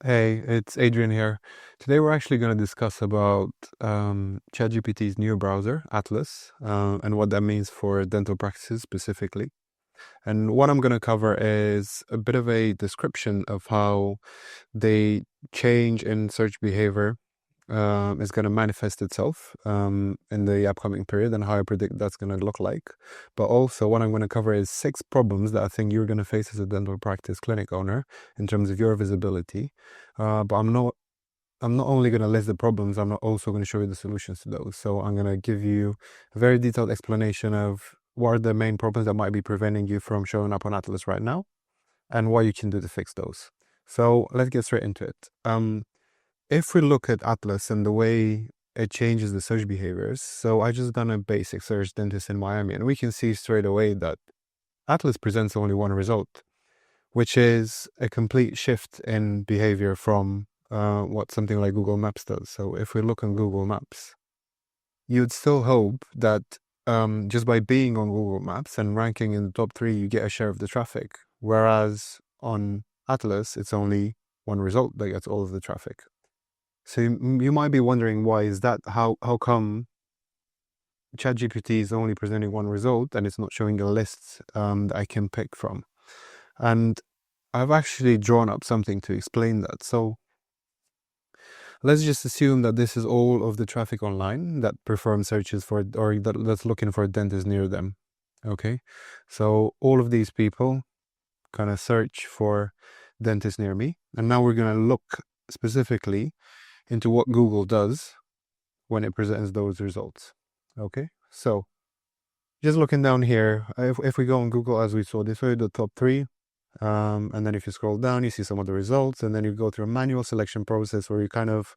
Hey, it's Adrian here. Today we're actually going to discuss about ChatGPT's new browser, Atlas, and what that means for dental practices specifically. And what I'm going to cover is a bit of a description of how the change in search behavior is going to manifest itself in the upcoming period and how I predict that's going to look like. But also, what I'm going to cover is 6 problems that I think you're going to face as a dental practice clinic owner in terms of your visibility. But I'm not only going to list the problems, I'm also going to show you the solutions to those. So I'm going to give you a very detailed explanation of what are the main problems that might be preventing you from showing up on Atlas right now and what you can do to fix those. So let's get straight into it. If we look at Atlas and the way it changes the search behaviors, so I just done a basic search dentist in Miami, and we can see straight away that Atlas presents only one result, which is a complete shift in behavior from what something like Google Maps does. So if we look on Google Maps, you'd still hope that just by being on Google Maps and ranking in the top 3, you get a share of the traffic. Whereas on Atlas, it's only one result that gets all of the traffic. So you might be wondering, why is that? How come ChatGPT is only presenting one result and it's not showing a list that I can pick from? And I've actually drawn up something to explain that. So let's just assume that this is all of the traffic online that perform searches for, or that's looking for a dentist near them. Okay, so all of these people kind of search for dentist near me. And now we're going to look specifically into what Google does when it presents those results. Okay, so just looking down here, if we go on Google, as we saw, this way the top 3. And then if you scroll down, you see some of the results, and then you go through a manual selection process where you kind of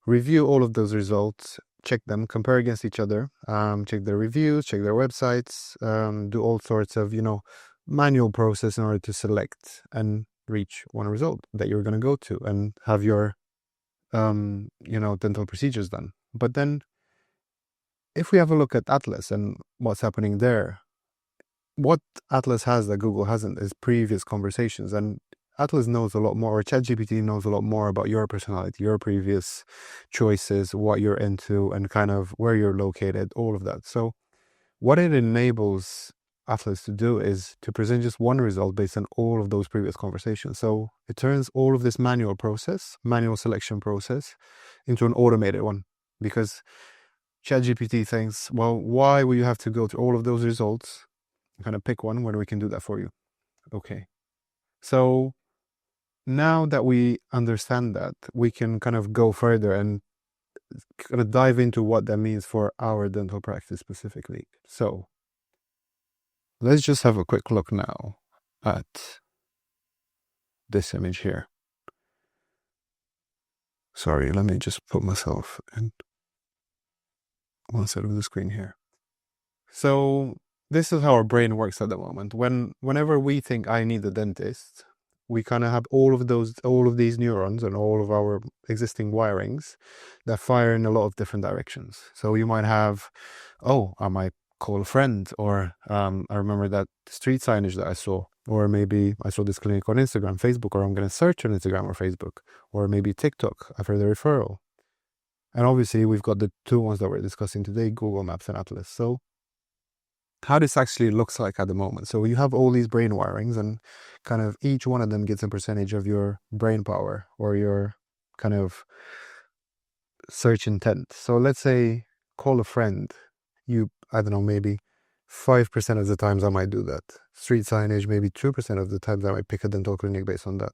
review all of those results, check them, compare against each other, check their reviews, check their websites, do all sorts of, manual process in order to select and reach one result that you're going to go to and have your, dental procedures done. But then if we have a look at Atlas and what's happening there, what Atlas has that Google hasn't is previous conversations. And Atlas knows a lot more, or ChatGPT knows a lot more about your personality, your previous choices, what you're into, and kind of where you're located, all of that. So what it enables Atlas to do is to present just one result based on all of those previous conversations. So it turns all of this manual selection process, into an automated one, because ChatGPT thinks, well, why will you have to go through all of those results and kind of pick one when we can do that for you? Okay. So now that we understand that, we can kind of go further and kind of dive into what that means for our dental practice specifically. So let's just have a quick look now at this image here. Sorry, let me just put myself in one side of the screen here. So this is how our brain works at the moment. Whenever we think I need a dentist, we kind of have all of these neurons and all of our existing wirings that fire in a lot of different directions. So you might have, I might call a friend, or I remember that street signage that I saw, or maybe I saw this clinic on Instagram, Facebook, or I'm going to search on Instagram or Facebook, or maybe TikTok. I've heard a referral. And obviously we've got the 2 ones that we're discussing today, Google Maps and Atlas. So how this actually looks like at the moment. So you have all these brain wirings, and kind of each one of them gets a percentage of your brain power or your kind of search intent. So let's say call a friend. I don't know, maybe 5% of the times I might do that. Street signage, maybe 2% of the times I might pick a dental clinic based on that.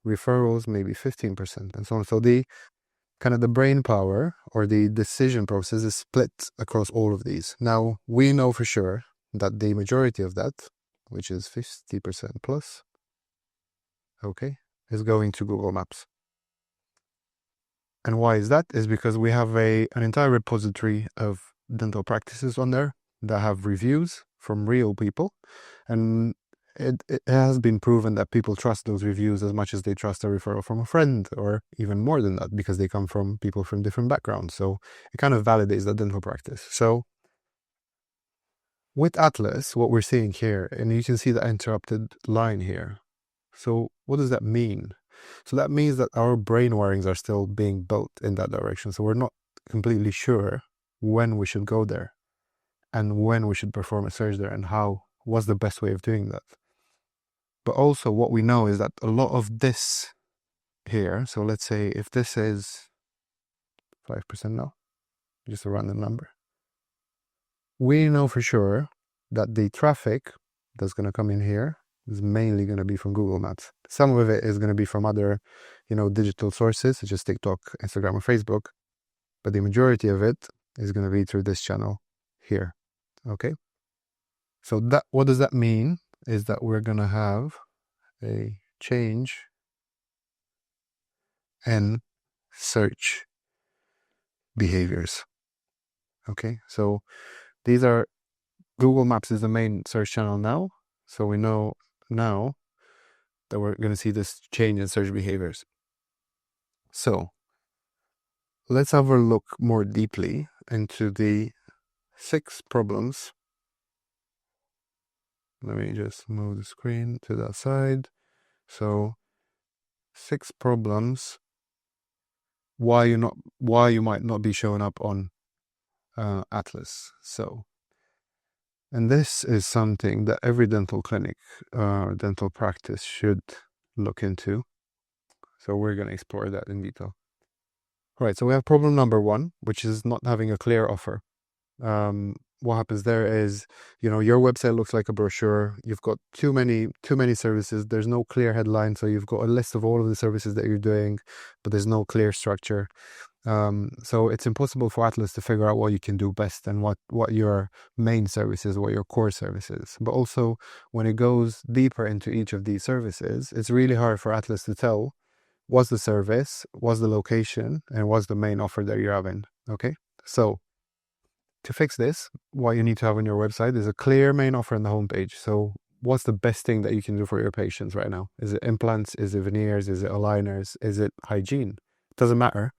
Referrals, maybe 15%, and so on. So the brain power or the decision process is split across all of these. Now, we know for sure that the majority of that, which is 50% plus, okay, is going to Google Maps. And why is that? Is because we have an entire repository of dental practices on there that have reviews from real people. And it has been proven that people trust those reviews as much as they trust a referral from a friend, or even more than that, because they come from people from different backgrounds. So it kind of validates that dental practice. So with Atlas, what we're seeing here, and you can see the interrupted line here. So what does that mean? So that means that our brain wirings are still being built in that direction. So we're not completely sure when we should go there and when we should perform a search there and what's the best way of doing that. But also what we know is that a lot of this here, so let's say if this is 5% now, just a random number, we know for sure that the traffic that's going to come in here is mainly going to be from Google Maps. Some of it is going to be from other, digital sources such as TikTok, Instagram, or Facebook, but the majority of it is going to be through this channel here. Okay. So what does that mean is that we're going to have a change in search behaviors. Okay. So these are Google Maps is the main search channel now. So we know now that we're going to see this change in search behaviors. So let's have a look more deeply into the 6 problems. Let me just move the screen to that side. So 6 problems why you might not be showing up on Atlas. And this is something that every dental clinic, dental practice should look into. So we're going to explore that in detail. All right, so we have problem number 1, which is not having a clear offer. What happens there is, your website looks like a brochure. You've got too many services. There's no clear headline. So you've got a list of all of the services that you're doing, but there's no clear structure. So it's impossible for Atlas to figure out what you can do best and what your main service is, what your core service is. But also, when it goes deeper into each of these services, it's really hard for Atlas to tell what's the service, what's the location, and what's the main offer that you're having. Okay, so to fix this, what you need to have on your website is a clear main offer on the homepage. So what's the best thing that you can do for your patients right now? Is it implants? Is it veneers? Is it aligners? Is it hygiene? It doesn't matter.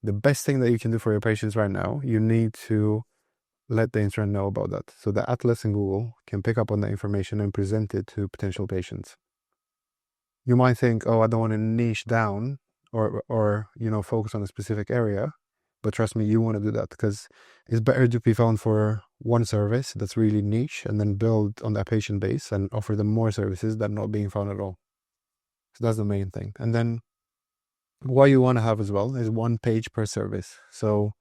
The best thing that you can do for your patients right now, you need to let the internet know about that so that Atlas and Google can pick up on that information and present it to potential patients. You might think, oh, I don't want to niche down or focus on a specific area. But trust me, you want to do that because it's better to be found for one service that's really niche and then build on that patient base and offer them more services than not being found at all. So that's the main thing. And then what you want to have as well is 1 page per service. So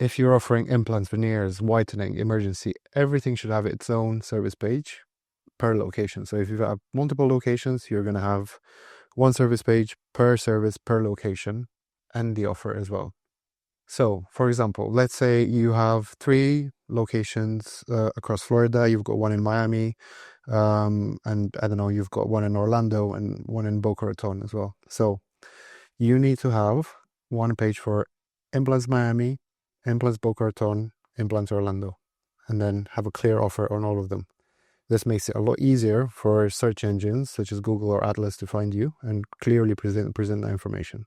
if you're offering implants, veneers, whitening, emergency, everything should have its own service page per location. So if you have multiple locations, you're going to have 1 service page per service per location and the offer as well. So, for example, let's say you have 3 locations across Florida. You've got 1 in Miami, and I don't know, you've got 1 in Orlando and 1 in Boca Raton as well. So you need to have 1 page for implants Miami, implants Boca Raton, implants Orlando, and then have a clear offer on all of them. This makes it a lot easier for search engines such as Google or Atlas to find you and clearly present that information.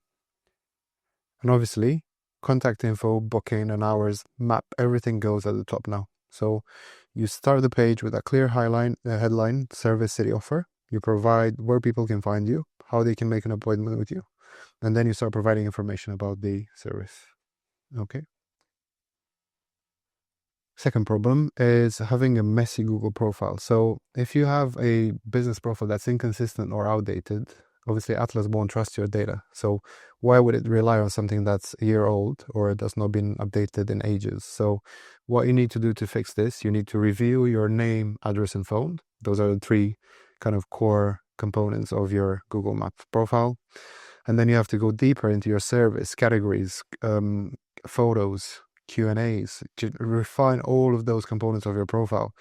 And obviously, contact info, booking, and hours, map, everything goes at the top now. So you start the page with a clear headline, service, city, offer. You provide where people can find you, how they can make an appointment with you. And then you start providing information about the service. Okay. Second problem is having a messy Google profile. So if you have a business profile that's inconsistent or outdated, obviously Atlas won't trust your data. So why would it rely on something that's a year old or that's not been updated in ages? So what you need to do to fix this, you need to review your name, address, and phone. Those are the 3 kind of core components of your Google Maps profile. And then you have to go deeper into your service, categories, photos, Q&As, to refine all of those components of your profile,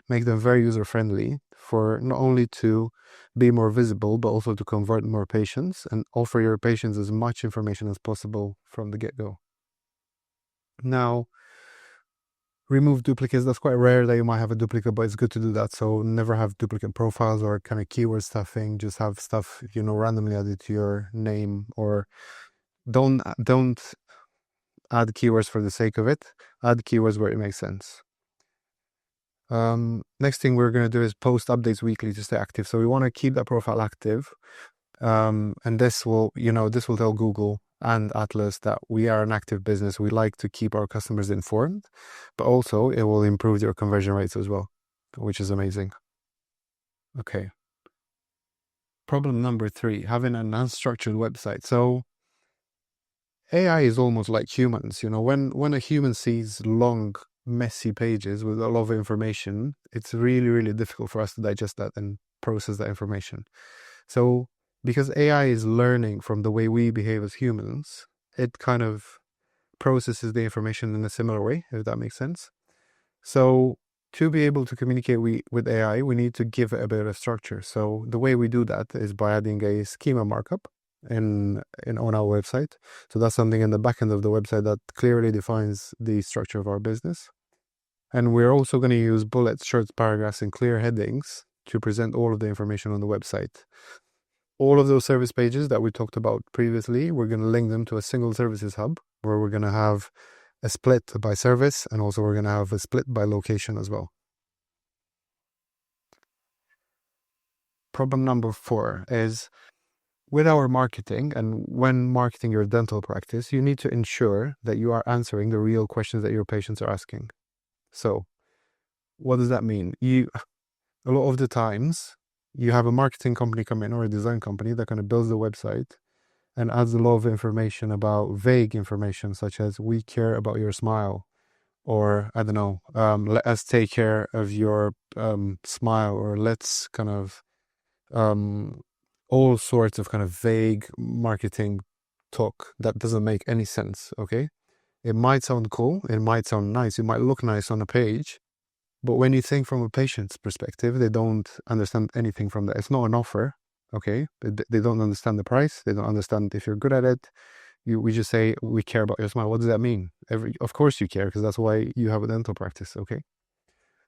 make them very user-friendly for not only to be more visible, but also to convert more patients and offer your patients as much information as possible from the get-go. Now, remove duplicates. That's quite rare that you might have a duplicate, but it's good to do that. So never have duplicate profiles or kind of keyword stuffing. Just have stuff, randomly added to your name, or don't add keywords for the sake of it. Add keywords where it makes sense. Next thing we're going to do is post updates weekly to stay active. So we want to keep that profile active. And this will, this will tell Google and Atlas that we are an active business. We like to keep our customers informed, but also it will improve your conversion rates as well, which is amazing. Okay. Problem number 3, having an unstructured website. So AI is almost like humans. When a human sees long, messy pages with a lot of information, it's really, really difficult for us to digest that and process that information. So because AI is learning from the way we behave as humans, it kind of processes the information in a similar way, if that makes sense. So to be able to communicate with AI, we need to give it a bit of structure. So the way we do that is by adding a schema markup on our website. So that's something in the back end of the website that clearly defines the structure of our business. And we're also going to use bullets, short paragraphs, and clear headings to present all of the information on the website. All of those service pages that we talked about previously, we're going to link them to a single services hub where we're going to have a split by service, and also we're going to have a split by location as well. Problem number 4 is with our marketing, and when marketing your dental practice, you need to ensure that you are answering the real questions that your patients are asking. So what does that mean? A lot of the times you have a marketing company come in, or a design company that kind of builds the website and adds a lot of information about vague information, such as we care about your smile, or I don't know, let us take care of your smile, or let's kind of all sorts of kind of vague marketing talk that doesn't make any sense. Okay, it might sound cool, it might sound nice, it might look nice on a page, but when you think from a patient's perspective, they don't understand anything from that. It's not an offer. Okay, they don't understand the price, they don't understand if you're good at it. We just say we care about your smile. What does that mean? Of course you care, because that's why you have a dental practice. Okay,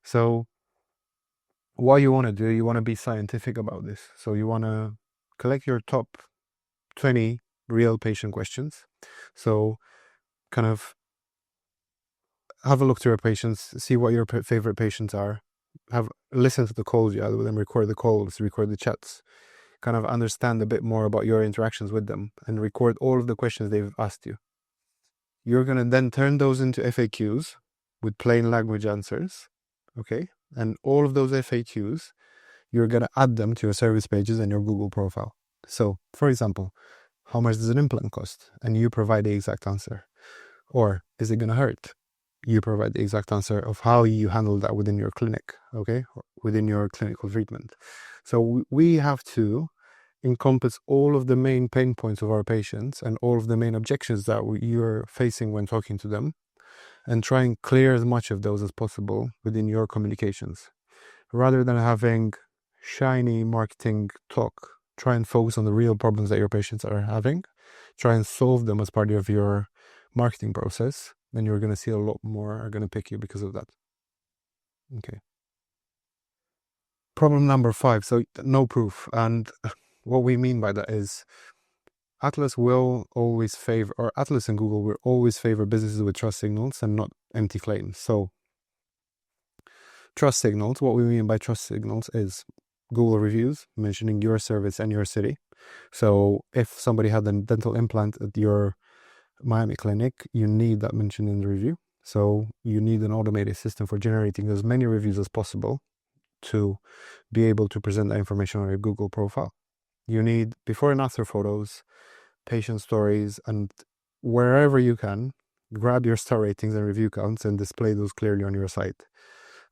so what you want to do, you want to be scientific about this. So you want to collect your top 20 real patient questions. So kind of have a look through your patients, see what your favorite patients are, listen to the calls you had with them, record the calls, record the chats, kind of understand a bit more about your interactions with them, and record all of the questions they've asked you. You're going to then turn those into FAQs with plain language answers, okay? And all of those FAQs, you're going to add them to your service pages and your Google profile. So, for example, how much does an implant cost? And you provide the exact answer. Or, is it going to hurt? You provide the exact answer of how you handle that within your clinic, okay? Or within your clinical treatment. So we have to encompass all of the main pain points of our patients and all of the main objections that you're facing when talking to them, and try and clear as much of those as possible within your communications. Rather than having shiny marketing talk, try and focus on the real problems that your patients are having. Try and solve them as part of your marketing process. Then you're going to see a lot more are going to pick you because of that. Okay. Problem number 5. So no proof. And what we mean by that is Atlas will always favor, or Atlas and Google will always favor businesses with trust signals and not empty claims. So trust signals, what we mean by trust signals is Google reviews mentioning your service and your city. So if somebody had a dental implant at your Miami clinic, you need that mentioned in the review. So you need an automated system for generating as many reviews as possible to be able to present that information on your Google profile. You need before and after photos, patient stories, and wherever you can, grab your star ratings and review counts and display those clearly on your site.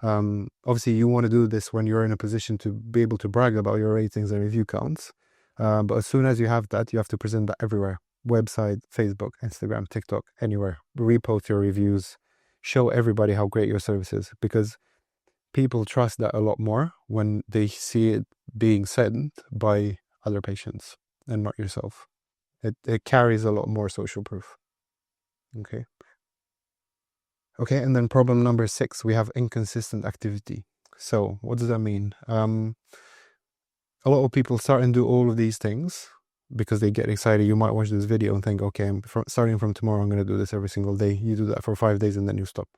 Obviously, you want to do this when you're in a position to be able to brag about your ratings and review counts. But as soon as you have that, you have to present that everywhere. Website, Facebook, Instagram, TikTok, anywhere. Repost your reviews. Show everybody how great your service is, because people trust that a lot more when they see it being said by other patients and not yourself. It carries a lot more social proof. Okay. Okay, and then problem number 6, we have inconsistent activity. So what does that mean? A lot of people start and do all of these things because they get excited. You might watch this video and think, okay, starting from tomorrow, I'm going to do this every single day. You do that for 5 days and then you stop.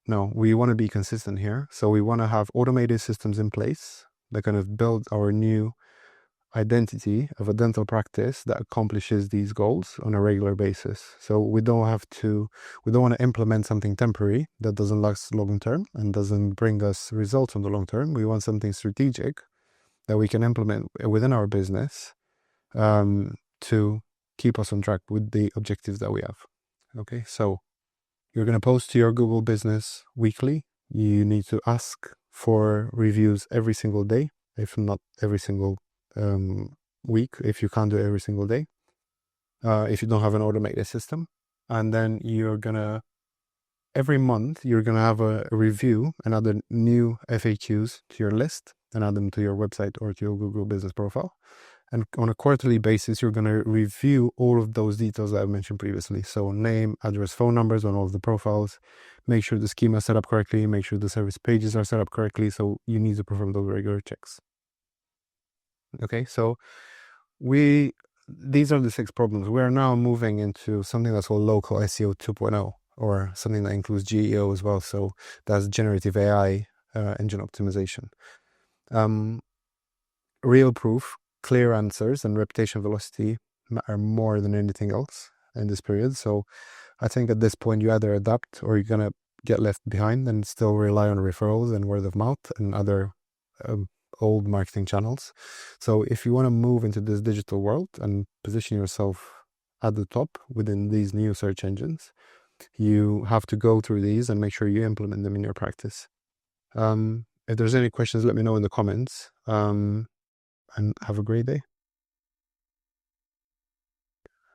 No, we want to be consistent here. So we want to have automated systems in place that kind of build our new identity of a dental practice that accomplishes these goals on a regular basis. So we don't want to implement something temporary that doesn't last long term and doesn't bring us results on the long term. We want something strategic that we can implement within our business to keep us on track with the objectives that we have. Okay, so you're going to post to your Google business weekly. You need to ask for reviews every single day, if not every single week, if you can't do it every single day, if you don't have an automated system. And then every month, you're going to have a review and add new FAQs to your list and add them to your website or to your Google business profile. And on a quarterly basis, you're going to review all of those details that I mentioned previously. So name, address, phone numbers on all of the profiles, make sure the schema is set up correctly, make sure the service pages are set up correctly. So you need to perform those regular checks. Okay, so these are the 6 problems. We are now moving into something that's called local SEO 2.0, or something that includes GEO as well. So that's generative AI engine optimization. Real proof, clear answers, and reputation velocity matter more than anything else in this period. So I think at this point you either adapt or you're gonna get left behind and still rely on referrals and word of mouth and other old marketing channels. So if you want to move into this digital world and position yourself at the top within these new search engines, you have to go through these and make sure you implement them in your practice. If there's any questions, let me know in the comments, and have a great day.